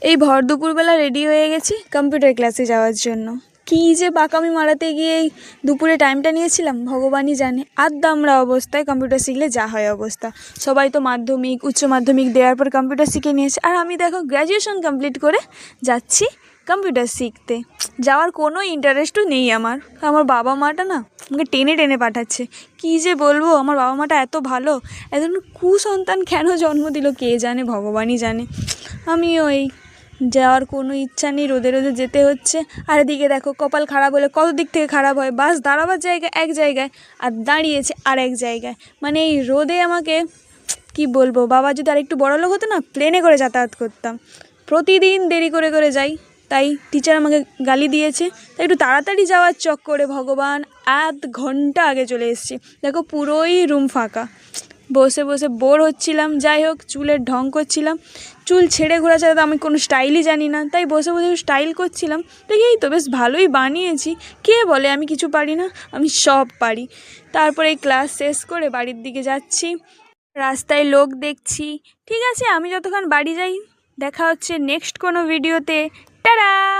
এই ভর দুপুরবেলা রেডি হয়ে গেছি কম্পিউটার ক্লাসে যাওয়ার জন্য। কী যে বাঁকামি মারাতে গিয়ে এই দুপুরে টাইমটা নিয়েছিলাম ভগবানই জানে। আদ্দামরা অবস্থায় কম্পিউটার শিখলে যা হয় অবস্থা। সবাই তো মাধ্যমিক উচ্চ মাধ্যমিক দেওয়ার পর কম্পিউটার শিখে নিয়েছে, আর আমি দেখো গ্র্যাজুয়েশন কমপ্লিট করে যাচ্ছি কম্পিউটার শিখতে। যাওয়ার কোনো ইন্টারেস্টও নেই আমার। আমার বাবা মাটা না আমাকে টেনে টেনে পাঠাচ্ছে। কী যে বলবো, আমার বাবা মাটা এত ভালো, এত কুসন্তান কেন জন্ম দিল কে জানে, ভগবানই জানে। আমিও এই যাওয়ার কোনো ইচ্ছা নেই, রোদে রোদে যেতে হচ্ছে। আর এদিকে দেখো কপাল খারাপ হলে কত দিক থেকে খারাপ হয়। বাস দাঁড়াবার জায়গায় এক জায়গায় আর দাঁড়িয়েছে আর এক জায়গায়। মানে এই রোদে আমাকে কি বলবো, বাবা যদি আরেকটু বড়লোক হতো না, প্লেনে করে যাতায়াত করতাম। প্রতিদিন দেরি করে করে যাই, তাই টিচার আমাকে গালি দিয়েছে। তাই একটু তাড়াতাড়ি যাওয়ার চক্করে ভগবান আধ ঘন্টা আগে চলে এসেছি। দেখো পুরোই রুম ফাঁকা, বসে বসে বোর হচ্ছিলাম। যাই হোক, চুলের ঢং করছিলাম। চুল ছেড়ে ঘোরা ছাড়া তো আমি কোনো স্টাইলই জানি না, তাই বসে বসে স্টাইল করছিলাম। দেখি এই তো বেশ ভালোই বানিয়েছি। কে বলে আমি কিছু পারি না, আমি সব পারি। তারপরে এই ক্লাস শেষ করে বাড়ির দিকে যাচ্ছি, রাস্তায় লোক দেখছি। ঠিক আছে, আমি যতক্ষণ বাড়ি যাই, দেখা হচ্ছে নেক্সট কোনো ভিডিওতে। টাটা।